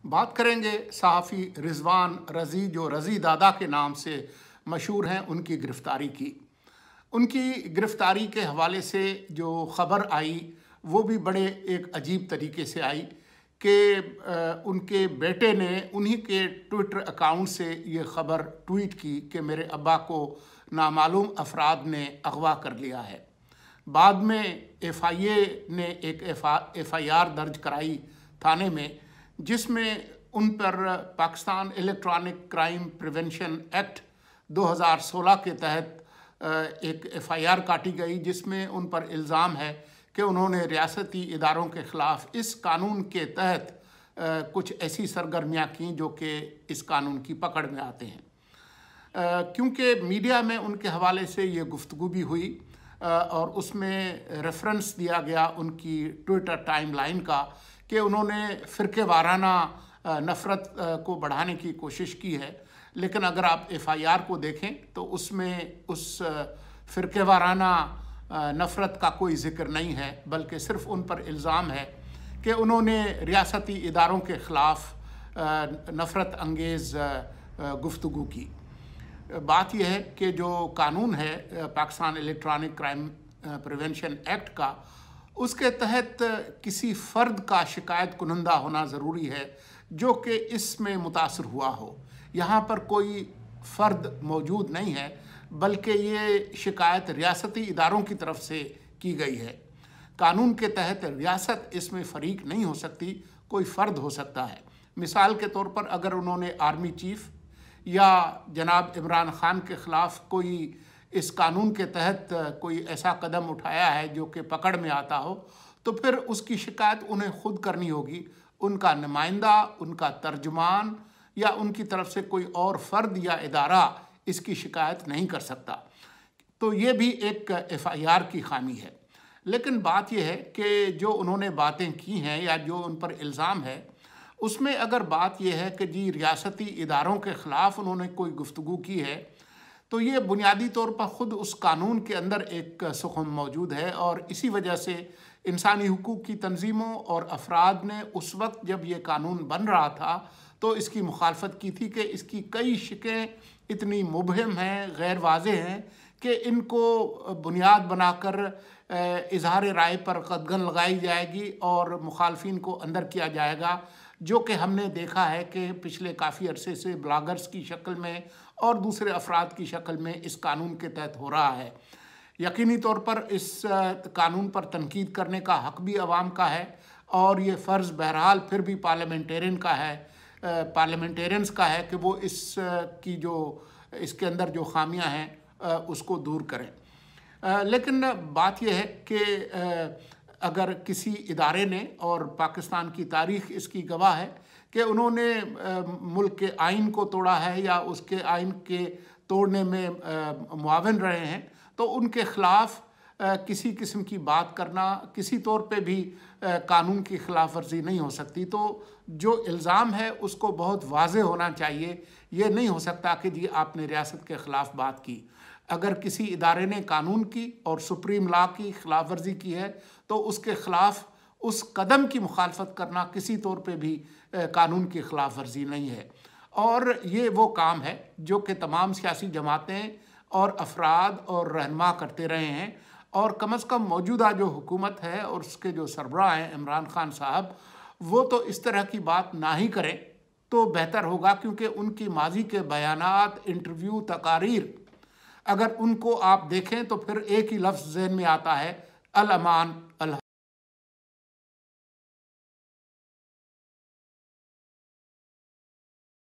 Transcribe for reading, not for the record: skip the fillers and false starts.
बात करेंगे सहाफ़ी रिजवान रज़ी, जो रज़ी दादा के नाम से मशहूर हैं, उनकी गिरफ़्तारी की। उनकी गिरफ़्तारी के हवाले से जो ख़बर आई वो भी बड़े एक अजीब तरीके से आई कि उनके बेटे ने उन्हीं के ट्विटर अकाउंट से ये ख़बर ट्वीट की कि मेरे अब्बा को नामालूम अफराद ने अगवा कर लिया है। बाद में FIA ने एक FIR दर्ज कराई थाने में, जिसमें उन पर Pakistan electronic crime prevention act 2016 के तहत एक FIR काटी गई, जिसमें उन पर इल्ज़ाम है कि उन्होंने रियासती इदारों के ख़िलाफ़ इस कानून के तहत कुछ ऐसी सरगर्मियाँ की जो कि इस कानून की पकड़ में आते हैं। क्योंकि मीडिया में उनके हवाले से ये गुफ्तगू भी हुई और उसमें रेफरेंस दिया गया उनकी ट्विटर टाइमलाइन का कि उन्होंने फ़िरके वाराना नफ़रत को बढ़ाने की कोशिश की है। लेकिन अगर आप FIR को देखें तो उसमें उस फ़िरके वाराना नफ़रत का कोई ज़िक्र नहीं है, बल्कि सिर्फ़ उन पर इल्ज़ाम है कि उन्होंने रियासती इदारों के ख़िलाफ़ नफ़रत अंगेज़ गुफ्तगू की। बात यह है कि जो कानून है Pakistan electronic crime prevention act का, उसके तहत किसी फ़र्द का शिकायत कुनंदा होना ज़रूरी है जो कि इसमें मुतासर हुआ हो। यहाँ पर कोई फ़र्द मौजूद नहीं है, बल्कि ये शिकायत रियासती इदारों की तरफ से की गई है। कानून के तहत रियासत इसमें फ़रीक नहीं हो सकती, कोई फ़र्द हो सकता है। मिसाल के तौर पर अगर उन्होंने आर्मी चीफ़ या जनाब इमरान ख़ान के ख़िलाफ़ कोई इस कानून के तहत कोई ऐसा कदम उठाया है जो कि पकड़ में आता हो, तो फिर उसकी शिकायत उन्हें ख़ुद करनी होगी। उनका नुमाइंदा, उनका तर्जुमान या उनकी तरफ से कोई और फ़र्द या इदारा इसकी शिकायत नहीं कर सकता। तो ये भी एक FIR की खामी है। लेकिन बात यह है कि जो उन्होंने बातें की हैं या जो उन पर इल्ज़ाम है, उसमें अगर बात यह है कि जी रियासती इदारों के ख़िलाफ़ उन्होंने कोई गुफ्तगू की है, तो ये बुनियादी तौर पर ख़ुद उस कानून के अंदर एक सुख़म मौजूद है और इसी वजह से इंसानी हुकूक़ की तंजीमों और अफराद ने उस वक्त जब ये कानून बन रहा था तो इसकी मुखालफत की थी कि इसकी कई शिकें इतनी मुबहम हैं, गैर वाज़ेह हैं कि इनको बुनियाद बनाकर इजहार राय पर कदगन लगाई जाएगी और मुखालफिन को अंदर किया जाएगा, जो कि हमने देखा है कि पिछले काफ़ी अरसे से ब्लॉगर्स की शक्ल में और दूसरे अफराद की शक्ल में इस कानून के तहत हो रहा है। यकीनी तौर पर इस कानून पर तनकीद करने का हक़ भी अवाम का है और ये फ़र्ज़ बहरहाल फिर भी पार्लियामेंटेरियंस का है कि वो इसकी जो इसके अंदर जो ख़ामियाँ हैं उसको दूर करें। लेकिन बात यह है कि अगर किसी इदारे ने, और पाकिस्तान की तारीख़ इसकी गवाह है कि उन्होंने मुल्क के आइन को तोड़ा है या उसके आइन के तोड़ने में मुआविन रहे हैं, तो उनके ख़िलाफ़ किसी किस्म की बात करना किसी तौर पे भी कानून की ख़िलाफ़ वर्जी नहीं हो सकती। तो जो इल्ज़ाम है उसको बहुत वाज़ेह होना चाहिए। ये नहीं हो सकता कि जी आपने रियासत के ख़िलाफ़ बात की। अगर किसी इदारे ने कानून की और सुप्रीम लॉ की ख़िलाफ़ वर्जी की है तो उसके ख़िलाफ़ उस कदम की मुखालफत करना किसी तौर पे भी कानून की ख़िलाफ़ वर्जी नहीं है। और ये वो काम है जो कि तमाम सियासी जमातें और अफराद और रहनुमा करते रहे हैं, और कम अज़ कम मौजूदा जो हुकूमत है और उसके जो सरबराह हैं इमरान ख़ान साहब, वो तो इस तरह की बात ना ही करें तो बेहतर होगा, क्योंकि उनकी माजी के बयानात, इंटरव्यू, तकारीर अगर उनको आप देखें तो फिर एक ही लफ्ज़ ज़हन में आता है, अल अमान अल